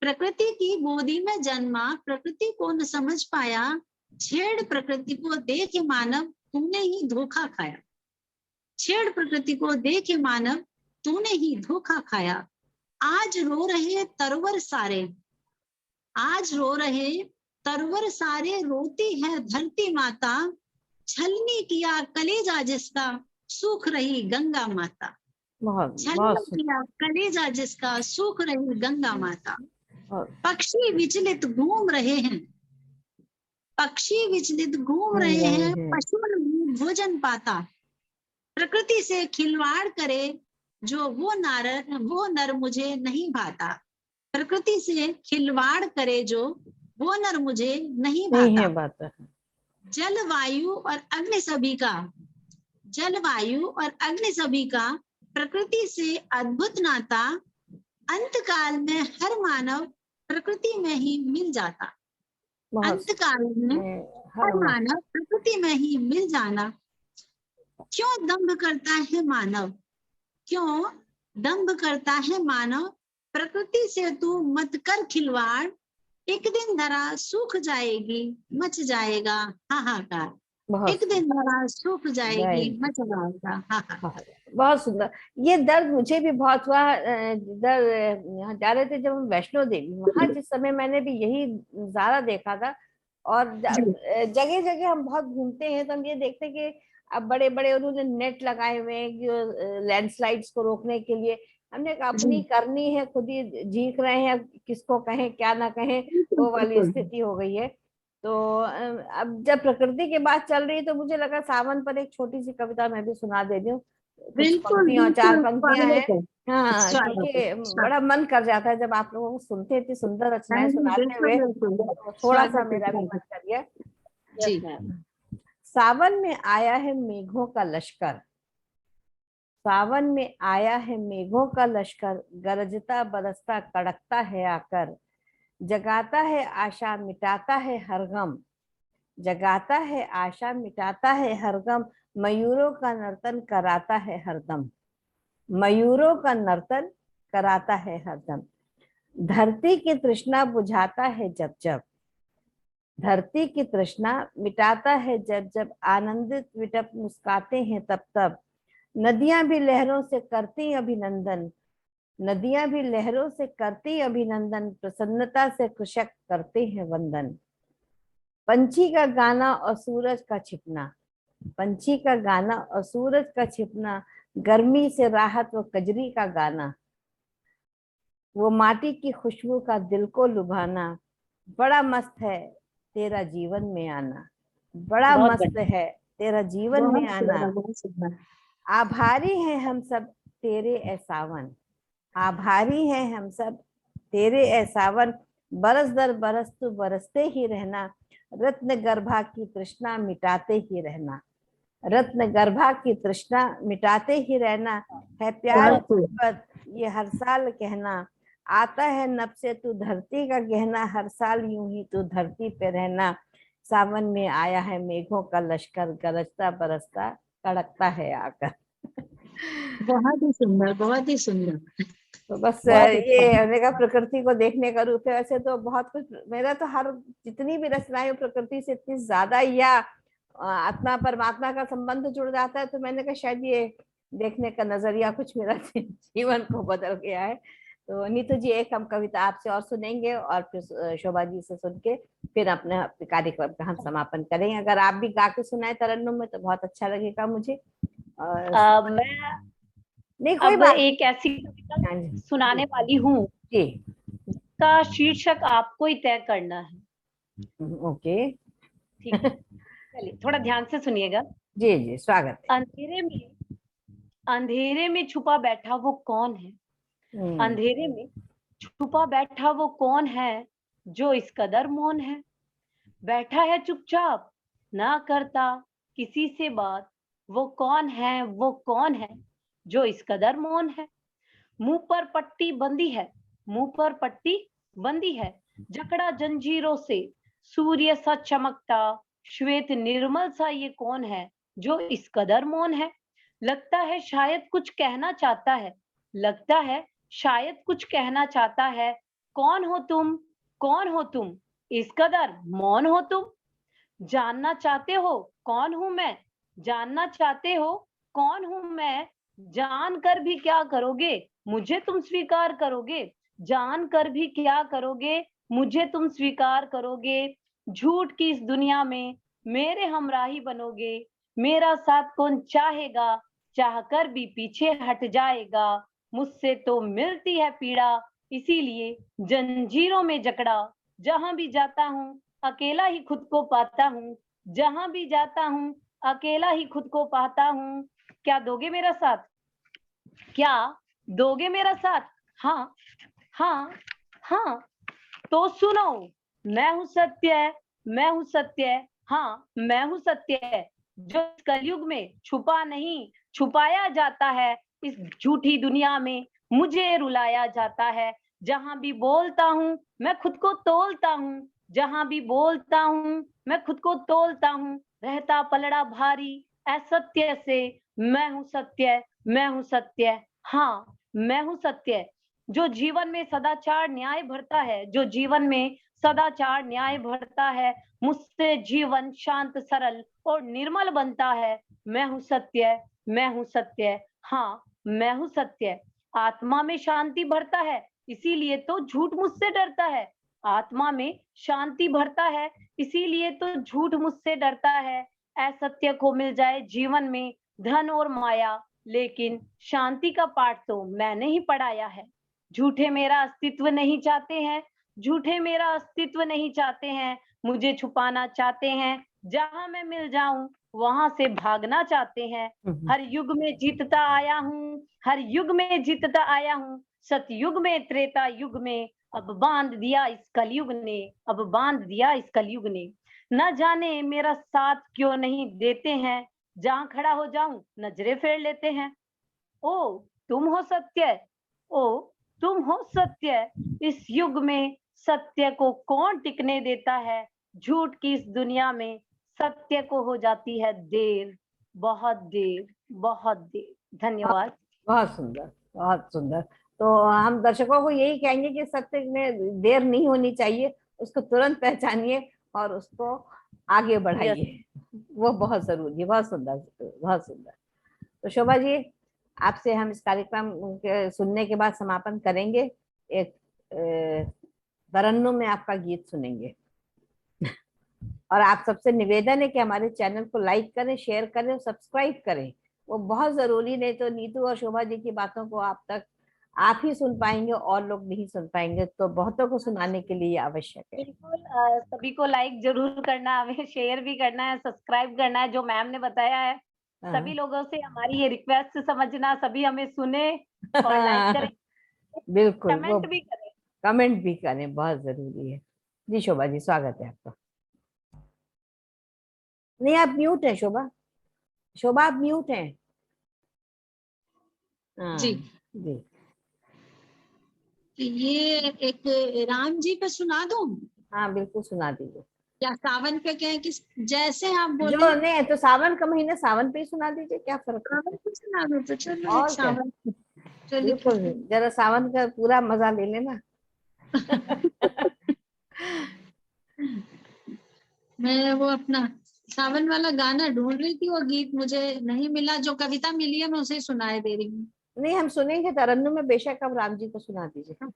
प्रकृति की गोदी में जन्मा प्रकृति को न समझ पाया, छेड़ प्रकृति को देखे मानव तूने ही धोखा खाया, छेड़ प्रकृति को देखे मानव तूने ही धोखा खाया। आज रो रहे तरवर सारे, आज रो रहे तरवर सारे, रोती है धरती माता, छलनी किया कलेजा जिसका सूख रही गंगा माता, छलनी किया कलेजा जिसका सूख रही गंगा माता। पक्षी विचलित घूम रहे हैं, पक्षी विचलित घूम रहे हैं, पशु भोजन पाता, प्रकृति से खिलवाड़ करे जो वो नर मुझे नहीं भाता, प्रकृति से खिलवाड़ करे जो वो नर मुझे नहीं भाता। जलवायु और अग्नि सभी का, जलवायु और अग्नि सभी का प्रकृति से अद्भुत नाता, अंतकाल में हर मानव प्रकृति में ही मिल जाता, अंतकाल में हर मानव प्रकृति में ही मिल जाना। क्यों दंभ करता है मानव, क्यों दंभ करता है मानव, प्रकृति से तू मत कर खिलवाड़, एक दिन धरा सूख जाएगी मच जाएगा हाहाकार, एक दिन धरा सूख जाएगी मच जाएगा हाहाकार। बहुत सुंदर। ये दर्द मुझे भी बहुत हुआ। यहाँ जा रहे थे जब हम वैष्णो देवी, वहां जिस समय मैंने भी यही नजारा देखा था। और जगह जगह हम बहुत घूमते हैं तो हम ये देखते हैं कि अब बड़े बड़े उन्होंने नेट लगाए हुए हैं लैंडस्लाइड्स को रोकने के लिए। हमने कहा अपनी करनी है, खुद ही झीक रहे हैं, किसको कहें क्या ना कहें, वो वाली स्थिति हो गई है। तो अब जब प्रकृति की बात चल रही तो मुझे लगा सावन पर एक छोटी सी कविता मैं भी सुना दे दूं। कुछ पंक्तियां, 4 पंक्तियां हैं। हाँ, क्योंकि बड़ा मन कर जाता है जब आप लोगों को सुनते, इतनी सुंदर रचनाएं सुनाते हुए, तो थोड़ा सा मेरा भी मन करिए। सावन में आया है मेघों का लश्कर, सावन में आया है मेघों का लश्कर, गरजता बरसता कड़कता है आकर, जगाता है आशा मिटाता है हर गम, जगाता है आशा मिटाता है हर गम, मयूरों का नर्तन कराता है हरदम, मयूरों का नर्तन कराता है हरदम। धरती की तृष्णा बुझाता है जब जब, धरती की तृष्णा मिटाता है जब जब, आनंदित विटप मुस्काते हैं तब तब, नदियां भी लहरों से करती अभिनंदन, नदियां भी लहरों से करती अभिनंदन, प्रसन्नता से कृषक करते हैं वंदन। पंछी का गाना और सूरज का छिपना, पंछी का गाना और सूरज का छिपना, गर्मी से राहत व कजरी का गाना, वो माटी की खुशबू का दिल को लुभाना, बड़ा मस्त है तेरा जीवन में आना, बड़ा बहुत मस्त बढ़िया। है तेरा जीवन में आना। बहुत सुंदर। आभारी हैं हम सब तेरे ए सावन, आभारी हैं हम सब तेरे ए सावन, बरस दर बरस तू बरसते ही रहना, रत्न गर्भा की तृष्णा मिटाते ही रहना, रत्न गर्भा की तृष्णा मिटाते ही रहना, है प्यार बहुत खूब। मोहब्बत ये हर साल कहना, आता है नब से तू धरती का गहना, हर साल यूं ही तू धरती पे रहना, सावन में आया है मेघों का लश्कर, गरजता बरसता कड़कता है आकर। बहुत ही सुंदर, बहुत ही सुंदर। तो बस बहुत ये अच्छा। हमने कहा प्रकृति को देखने का रूप है। वैसे तो बहुत कुछ, मेरा तो हर जितनी भी रचनाएं प्रकृति से इतनी ज्यादा या आत्मा परमात्मा का संबंध जुड़ जाता है, तो मैंने कहा शायद ये देखने का नजरिया कुछ मेरा जीवन को बदल गया है। तो नीतू जी, एक हम कविता आपसे और सुनेंगे और फिर शोभा जी से सुन के फिर अपने कार्यक्रम का हम समापन करेंगे। अगर आप भी गा के सुनाए तरन्नुम में तो बहुत अच्छा लगेगा मुझे। और मैं नहीं कोई अब बात। एक ऐसी कविता हाँ जी सुनाने वाली हूँ जी। का शीर्षक आपको ही तय करना है। ओके। ठीक है, चलिए थोड़ा ध्यान से सुनिएगा। जी जी, स्वागत है। अंधेरे में छुपा बैठा वो कौन है, अंधेरे में छुपा बैठा वो कौन है, जो इस कदर मौन है, बैठा है चुपचाप ना करता किसी से बात, वो कौन है, वो कौन है, जो इस कदर मौन है, मुंह पर पट्टी बंदी है, मुंह पर पट्टी बंदी है, जकड़ा जंजीरों से, सूर्य सा चमकता, श्वेत निर्मल सा ये कौन है, जो इस कदर मौन है, लगता है शायद कुछ कहना चाहता है, लगता है शायद कुछ कहना चाहता है, कौन हो तुम, कौन हो तुम, इस कदर मौन हो तुम, जानना चाहते हो कौन हूं मैं, जानना चाहते हो कौन हूं मैं, जान कर भी क्या करोगे, मुझे तुम स्वीकार करोगे, जान कर भी क्या करोगे, मुझे तुम स्वीकार करोगे, झूठ की इस दुनिया में मेरे हमराही बनोगे, मेरा साथ कौन चाहेगा, चाह कर भी पीछे हट जाएगा, मुझसे तो मिलती है पीड़ा, इसीलिए जंजीरों में जकड़ा, जहां भी जाता हूँ अकेला ही खुद को पाता हूँ, जहां भी जाता हूँ अकेला ही खुद को पाता हूँ, क्या दोगे मेरा साथ, क्या दोगे मेरा साथ, हाँ हाँ हाँ, तो सुनो, मैं हूँ सत्य, मैं हूँ सत्य, हाँ मैं हूँ सत्य, जो इस कलयुग में छुपा नहीं छुपाया जाता है, इस झूठी दुनिया में मुझे रुलाया जाता है, जहां भी बोलता हूँ मैं खुद को तोलता हूँ, जहां भी बोलता हूँ मैं खुद को तोलता हूँ, रहता पलड़ा भारी असत्य से, मैं हूँ सत्य, मैं हूँ सत्य, हाँ मैं हूँ सत्य, जो जीवन में सदाचार न्याय भरता है, जो जीवन में सदाचार न्याय भरता है, मुझसे जीवन शांत सरल और निर्मल बनता है, मैं हूँ सत्य, मैं हूँ सत्य, हाँ मैं हूँ सत्य, आत्मा में शांति भरता है, इसीलिए तो झूठ मुझसे डरता है, आत्मा में शांति भरता है, इसीलिए तो झूठ मुझसे डरता है, असत्य को मिल जाए जीवन में धन और माया, लेकिन शांति का पाठ तो मैंने ही पढ़ाया है, झूठे मेरा अस्तित्व नहीं चाहते हैं, झूठे मेरा अस्तित्व नहीं चाहते हैं, मुझे छुपाना चाहते हैं, जहां मैं मिल जाऊं वहां से भागना चाहते हैं, हर युग में जीतता आया हूँ, हर युग में जीतता आया हूँ, सतयुग में त्रेता युग में, अब बांध दिया इस कलयुग ने, अब बांध दिया इस कलयुग ने, न जाने मेरा साथ क्यों नहीं देते हैं, जहां खड़ा हो जाऊं नजरें फेर लेते हैं, ओ तुम हो सत्य, ओ तुम हो सत्य। इस युग में सत्य को कौन टिकने देता है, झूठ की इस दुनिया में सत्य को हो जाती है देर, बहुत देर, बहुत देर। धन्यवाद। बहुत सुंदर, बहुत सुंदर। तो हम दर्शकों को यही कहेंगे कि सत्य में देर नहीं होनी चाहिए, उसको तुरंत पहचानिए और उसको आगे बढ़ाइए। वो बहुत जरूरी है। बहुत सुंदर, बहुत सुंदर। तो शोभा जी, आपसे हम इस कार्यक्रम के सुनने के बाद समापन करेंगे। एक तरन्नुम में आपका गीत सुनेंगे। और आप सबसे निवेदन है कि हमारे चैनल को लाइक करें, शेयर करें और सब्सक्राइब करें। वो बहुत जरूरी, नहीं तो नीतू और शोभा जी की बातों को आप ही सुन पाएंगे और लोग नहीं सुन पाएंगे। तो बहुतों को सुनाने के लिए आवश्यक है। बिल्कुल, सभी को लाइक जरूर करना, हमें शेयर भी करना है, सब्सक्राइब करना है, जो मैम ने बताया है। सभी लोगों से हमारी ये रिक्वेस्ट समझना, सभी हमें सुने और लाइक करें, बिल्कुल, वो कमेंट भी करें। कमेंट भी करें, बहुत जरूरी है। जी शोभा जी, स्वागत है आपका। नहीं, आप म्यूट है शोभा। शोभा, आप म्यूट हैं। हाँ जी। जी। तो ये एक राम जी पे सुना दूं हाँ बिल्कुल, सुना दीजिए। या सावन पे कहें, कि जैसे आप जो बोले। नहीं, तो सावन का महीना, सावन पे ही सुना दीजिए, क्या फर्क पड़ता सावन है। पे सुना दूं तो चलो एक और क्या, सावन। चलिए बिल्कुल, ठीक है। जरा सावन का पूरा मजा ले लेना। मैं वो अपना सावन वाला गाना ढूंढ रही थी, वो गीत मुझे नहीं मिला। जो कविता मिली है मैं उसे सुनाए दे रही हूँ। नहीं, हम सुनेंगे तरन्नुम में, बेशक अब राम जी को सुना दीजिए।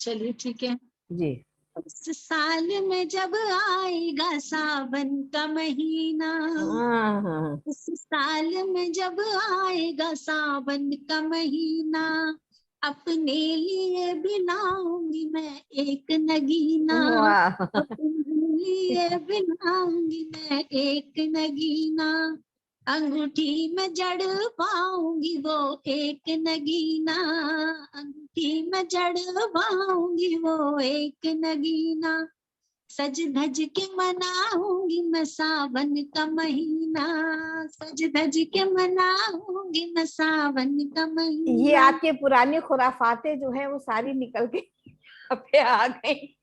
चलिए ठीक है। जी। उस साल में जब आएगा सावन का महीना, हाँ हाँ। उस साल में जब आएगा सावन का महीना, अपने लिए बनाऊंगी मैं एक नगीना, वाह। अपने लिए बनाऊंगी मैं एक नगीना, अंगूठी में जड़ पाऊंगी वो एक नगीना, अंगूठी में जड़ पाऊंगी वो एक नगीना, सज धज के मनाऊंगी मैं सावन का महीना, सज धज के मनाऊंगी मैं सावन का ये महीना। आपके पुरानी खुराफाते जो है वो सारी निकल के यहाँ पे आ गई।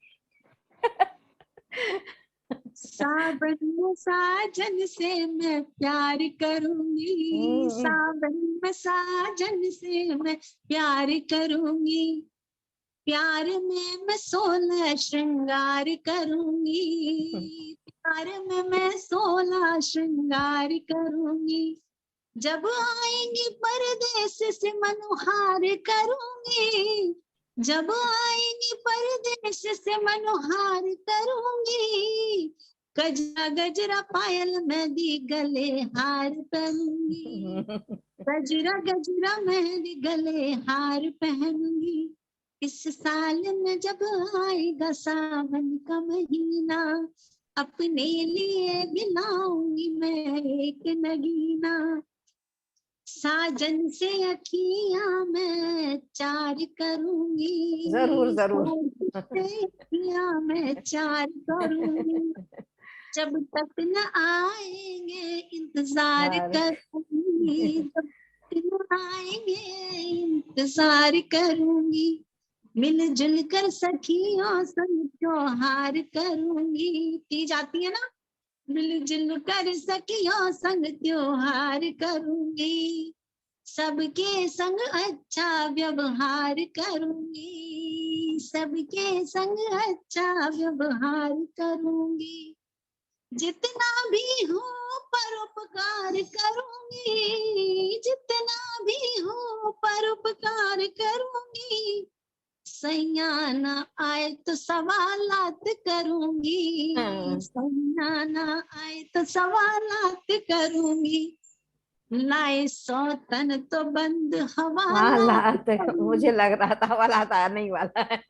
सावन में साजन से मैं प्यार करूंगी, सावन में साजन से मैं प्यार करूंगी, प्यार में मैं 16 श्रृंगार करूंगी, प्यार में मैं 16 श्रृंगार करूंगी, जब आएंगी परदेस से मनोहार करूंगी, जब आएंगी परदेस से मनोहार करूंगी, गजरा गजरा पायल मेहंदी गले हार पहनूंगी, गजरा गजरा मेहंदी गले हार पहनूंगी, इस साल में जब आएगा सावन का महीना, अपने लिए बनाऊंगी मैं एक नगीना, साजन से अखियां मैं चार करूंगी, जरूर जरूर। अखियां मैं चार करूंगी, जब तक न आएंगे इंतजार करूंगी, जब तक न आएंगे इंतजार करूंगी, मिलजुल कर सखियों संग त्योहार करूंगी। तीज आती है ना, मिलजुल कर सखियों संग त्योहार करूंगी, सबके संग अच्छा व्यवहार करूंगी, सबके संग अच्छा व्यवहार करूंगी, जितना भी हो परोपकार करूंगी, जितना भी हो परोपकार करूंगी, सैया ना आए तो सवालात करूंगी, सैया ना आए तो सवालात करूंगी, लाए सौतन तो बंद हवालात करूंगी, मुझे लग रहा था हवालात आने ही वाला है।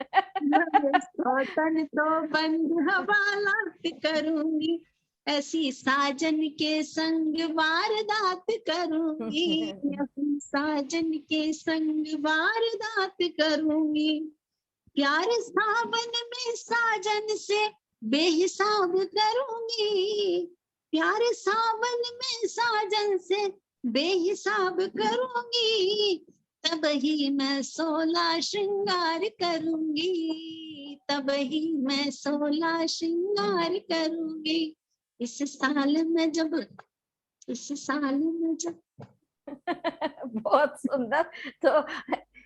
लाए सौतन तो बंद हवालात करूंगी, ऐसी साजन के संग वारदात करूंगी, ऐसी साजन के संग वारदात करूंगी, प्यार सावन में साजन से बेहिसाब करूंगी, प्यार सावन में साजन से बेहिसाब करूंगी, तब ही मैं 16 श्रृंगार करूंगी, तब ही मैं 16 श्रृंगार करूंगी। इस साल में जब बहुत सुंदर। तो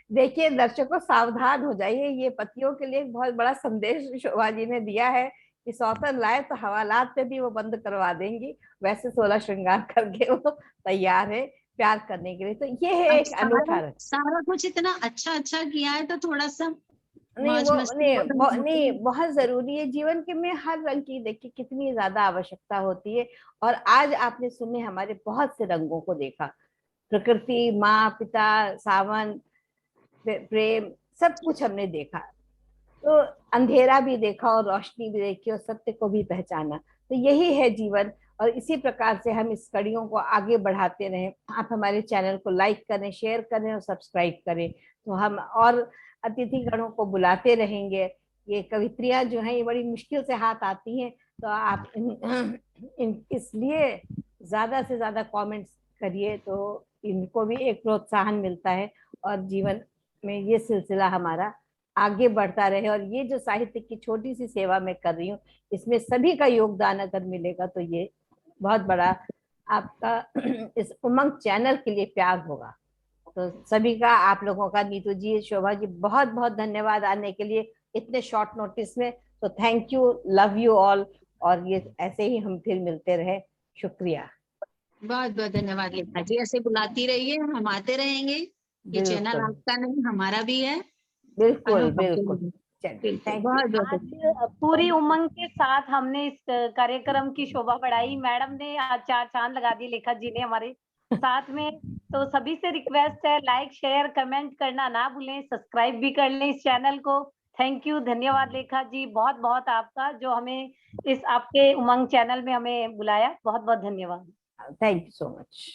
देखिए दर्शकों, सावधान हो जाइए, ये पतियों के लिए एक बहुत बड़ा संदेश शोभा जी ने दिया है कि सौतन लाए तो हवालात पे भी वो बंद करवा देंगी, वैसे 16 श्रृंगार करके वो तैयार है प्यार करने के लिए। तो ये है अब एक अनूठा रंग। सारा कुछ इतना अच्छा किया है तो थोड़ा सा नहीं मौज वो मस्ती हो तो नहीं, बहुत जरूरी है जीवन के में, हर रंग की देखिए कितनी ज्यादा आवश्यकता होती है। और आज आपने सुने हमारे बहुत से रंगों को देखा, प्रकृति, माँ, पिता, सावन, प्रेम, सब कुछ हमने देखा। तो अंधेरा भी देखा और रोशनी भी देखी और सत्य को भी पहचाना। तो यही है जीवन। और इसी प्रकार से हम इस कड़ियों को आगे बढ़ाते रहें। आप हमारे चैनल को लाइक करें, शेयर करें और सब्सक्राइब करें। तो हम और अतिथि गणों को बुलाते रहेंगे। ये कवित्रियां जो हैं ये बड़ी मुश्किल से हाथ आती हैं, तो आप इसलिए ज्यादा से ज्यादा कमेंट्स करिए, तो इनको भी एक प्रोत्साहन मिलता है और जीवन में ये सिलसिला हमारा आगे बढ़ता रहे। और ये जो साहित्य की छोटी सी सेवा मैं कर रही हूँ, इसमें सभी का योगदान अगर मिलेगा तो ये बहुत बड़ा आपका इस उमंग चैनल के लिए प्यार होगा। तो सभी का, आप लोगों का, नीतू जी, शोभा जी, बहुत बहुत धन्यवाद आने के लिए इतने शॉर्ट नोटिस में। तो thank you, love you all. और ये ऐसे ही हम फिर मिलते रहे। शुक्रिया। बहुत बहुत धन्यवाद लेखा जी, ऐसे बुलाती रहिए, हम आते रहेंगे। ये चैनल बिल्कुल आपका नहीं हमारा भी है। बिल्कुल बिल्कुल, बिल्कुल। चलिए, थैंक यू। बहुत बहुत आज पूरी उमंग के साथ हमने इस कार्यक्रम की शोभा बढ़ाई। मैडम ने आज 4 चांद लगा दी, लेखा जी ने हमारे साथ में। तो सभी से रिक्वेस्ट है, लाइक शेयर कमेंट करना ना भूलें, सब्सक्राइब भी कर लें इस चैनल को। थैंक यू, धन्यवाद लेखा जी, बहुत बहुत आपका, जो हमें इस आपके उमंग चैनल में हमें बुलाया। बहुत बहुत धन्यवाद। Thank you so much.